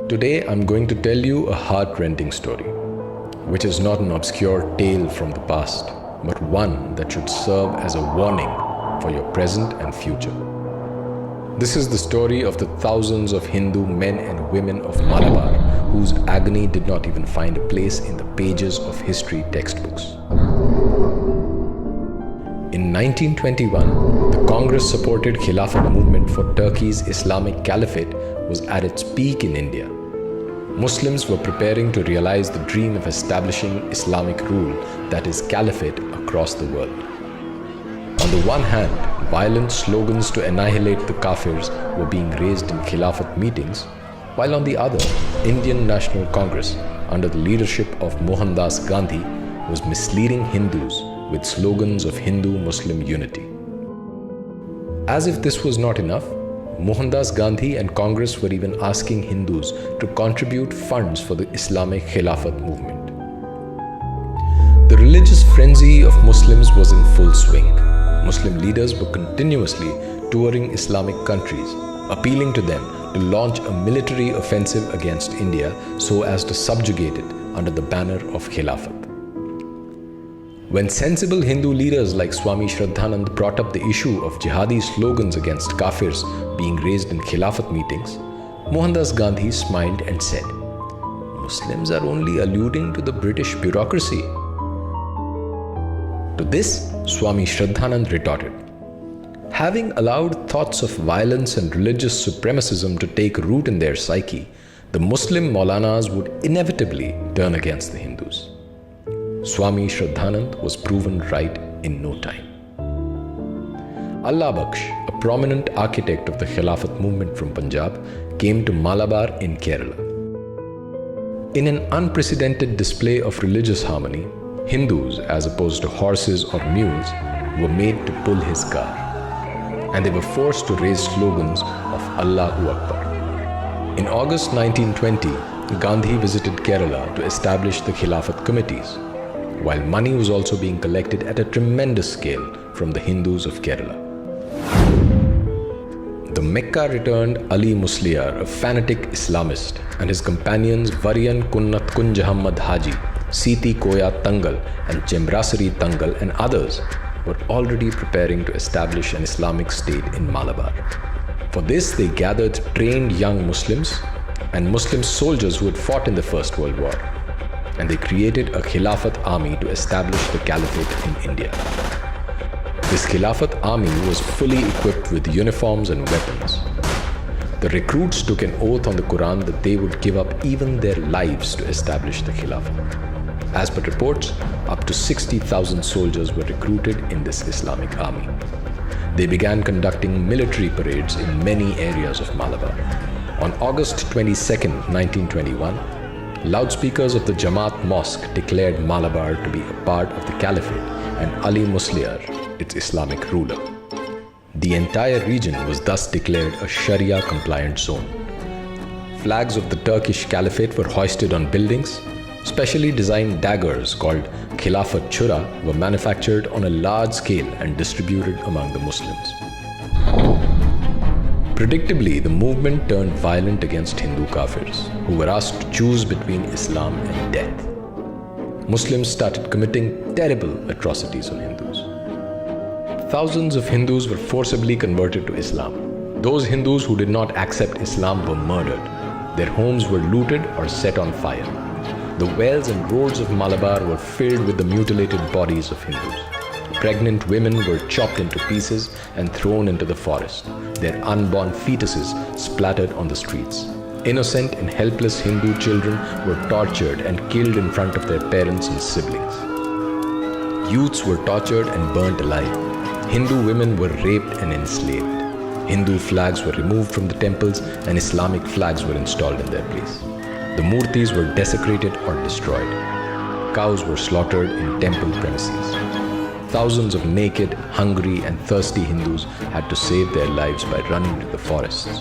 Today I'm going to tell you a heart-rending story, which is not an obscure tale from the past, but one that should serve as a warning for your present and future. This is the story of the thousands of Hindu men and women of Malabar whose agony did not even find a place in the pages of history textbooks. In 1921, the Congress-supported Khilafat movement for Turkey's Islamic Caliphate was at its peak in India. Muslims were preparing to realize the dream of establishing Islamic rule, that is, Caliphate, across the world. On the one hand, violent slogans to annihilate the Kafirs were being raised in Khilafat meetings, while on the other, Indian National Congress, under the leadership of Mohandas Gandhi, was misleading Hindus with slogans of Hindu-Muslim unity. As if this was not enough, Mohandas Gandhi and Congress were even asking Hindus to contribute funds for the Islamic Khilafat movement. The religious frenzy of Muslims was in full swing. Muslim leaders were continuously touring Islamic countries, appealing to them to launch a military offensive against India so as to subjugate it under the banner of Khilafat. When sensible Hindu leaders like Swami Shraddhanand brought up the issue of jihadi slogans against Kafirs being raised in Khilafat meetings, Mohandas Gandhi smiled and said, "Muslims are only alluding to the British bureaucracy." To this, Swami Shraddhanand retorted, "Having allowed thoughts of violence and religious supremacism to take root in their psyche, the Muslim Maulanas would inevitably turn against the Hindus." Swami Shraddhanand was proven right in no time. Allah Baksh, a prominent architect of the Khilafat movement from Punjab, came to Malabar in Kerala. In an unprecedented display of religious harmony, Hindus, as opposed to horses or mules, were made to pull his car, and they were forced to raise slogans of Allahu Akbar. In August 1920, Gandhi visited Kerala to establish the Khilafat committees, while money was also being collected at a tremendous scale from the Hindus of Kerala. The Mecca returned Ali Musliyar, a fanatic Islamist, and his companions Varian Kunnat Kunjahammad Haji, Siti Koya Tangal and Chembrasari Tangal and others were already preparing to establish an Islamic state in Malabar. For this, they gathered trained young Muslims and Muslim soldiers who had fought in the First World War, and they created a Khilafat army to establish the Caliphate in India. This Khilafat army was fully equipped with uniforms and weapons. The recruits took an oath on the Quran that they would give up even their lives to establish the Khilafat. As per reports, up to 60,000 soldiers were recruited in this Islamic army. They began conducting military parades in many areas of Malabar. On August 22, 1921, loudspeakers of the Jamaat Mosque declared Malabar to be a part of the Caliphate and Ali Musliyar its Islamic ruler. The entire region was thus declared a Sharia-compliant zone. Flags of the Turkish Caliphate were hoisted on buildings. Specially designed daggers called Khilafat Chura were manufactured on a large scale and distributed among the Muslims. Predictably, the movement turned violent against Hindu Kafirs, who were asked to choose between Islam and death. Muslims started committing terrible atrocities on Hindus. Thousands of Hindus were forcibly converted to Islam. Those Hindus who did not accept Islam were murdered. Their homes were looted or set on fire. The wells and roads of Malabar were filled with the mutilated bodies of Hindus. Pregnant women were chopped into pieces and thrown into the forest, their unborn fetuses splattered on the streets. Innocent and helpless Hindu children were tortured and killed in front of their parents and siblings. Youths were tortured and burnt alive. Hindu women were raped and enslaved. Hindu flags were removed from the temples and Islamic flags were installed in their place. The murtis were desecrated or destroyed. Cows were slaughtered in temple premises. Thousands of naked, hungry and thirsty Hindus had to save their lives by running to the forests.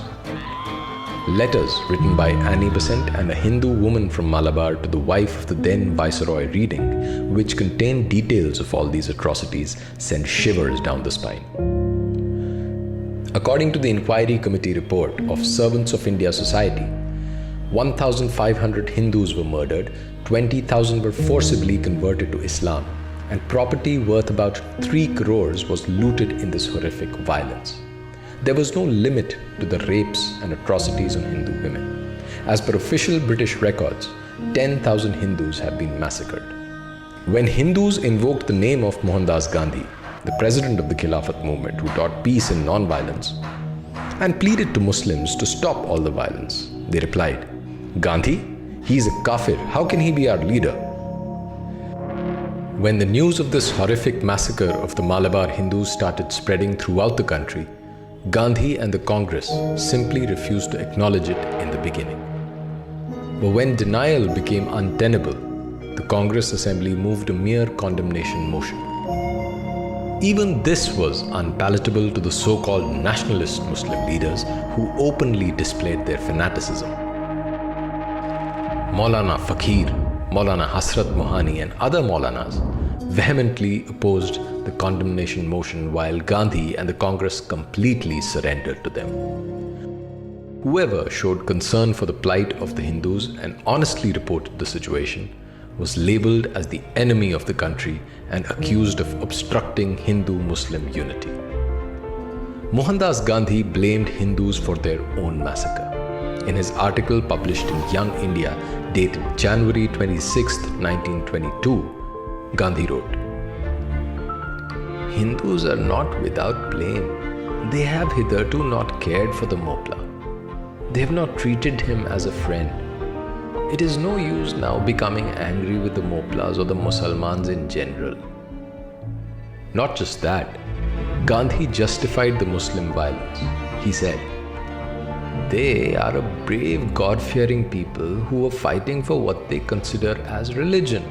Letters written by Annie Besant and a Hindu woman from Malabar to the wife of the then Viceroy reading, which contained details of all these atrocities, sent shivers down the spine. According to the Inquiry Committee report of Servants of India Society, 1,500 Hindus were murdered, 20,000 were forcibly converted to Islam, and property worth about 3 crores was looted in this horrific violence. There was no limit to the rapes and atrocities on Hindu women. As per official British records, 10,000 Hindus have been massacred. When Hindus invoked the name of Mohandas Gandhi, the president of the Khilafat movement who taught peace and non-violence, and pleaded to Muslims to stop all the violence, they replied, "Gandhi? He is a kafir. How can he be our leader?" When the news of this horrific massacre of the Malabar Hindus started spreading throughout the country, Gandhi and the Congress simply refused to acknowledge it in the beginning. But when denial became untenable, the Congress Assembly moved a mere condemnation motion. Even this was unpalatable to the so-called nationalist Muslim leaders who openly displayed their fanaticism. Maulana Fakir, Maulana Hasrat Mohani and other Maulanas vehemently opposed the condemnation motion while Gandhi and the Congress completely surrendered to them. Whoever showed concern for the plight of the Hindus and honestly reported the situation was labelled as the enemy of the country and accused of obstructing Hindu-Muslim unity. Mohandas Gandhi blamed Hindus for their own massacre. In his article published in Young India, dated January 26, 1922, Gandhi wrote, "Hindus are not without blame. They have hitherto not cared for the Moplah. They have not treated him as a friend. It is no use now becoming angry with the Moplahs or the Musalmans in general." Not just that, Gandhi justified the Muslim violence. He said, "They are a brave, God-fearing people who are fighting for what they consider as religion,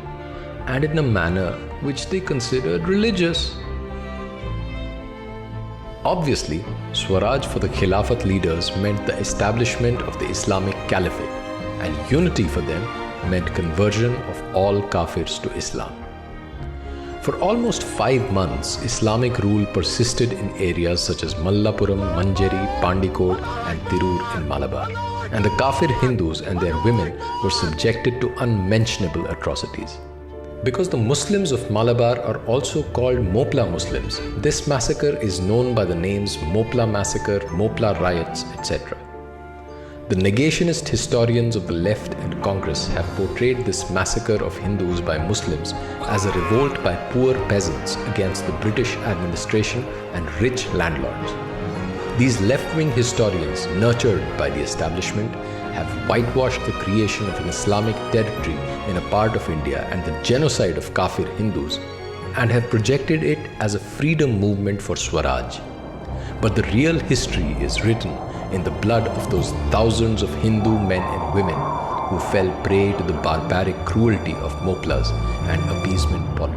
and in a manner which they considered religious." Obviously, Swaraj for the Khilafat leaders meant the establishment of the Islamic Caliphate, and unity for them meant conversion of all Kafirs to Islam. For almost 5 months, Islamic rule persisted in areas such as Mallapuram, Manjeri, Pandikot and Tirur in Malabar, and the Kafir Hindus and their women were subjected to unmentionable atrocities. Because the Muslims of Malabar are also called Moplah Muslims, this massacre is known by the names Moplah Massacre, Moplah Riots, etc. The negationist historians of the left and Congress have portrayed this massacre of Hindus by Muslims as a revolt by poor peasants against the British administration and rich landlords. These left-wing historians, nurtured by the establishment, have whitewashed the creation of an Islamic territory in a part of India and the genocide of Kafir Hindus, and have projected it as a freedom movement for Swaraj. But the real history is written in the blood of those thousands of Hindu men and women who fell prey to the barbaric cruelty of Moplahs and appeasement politics.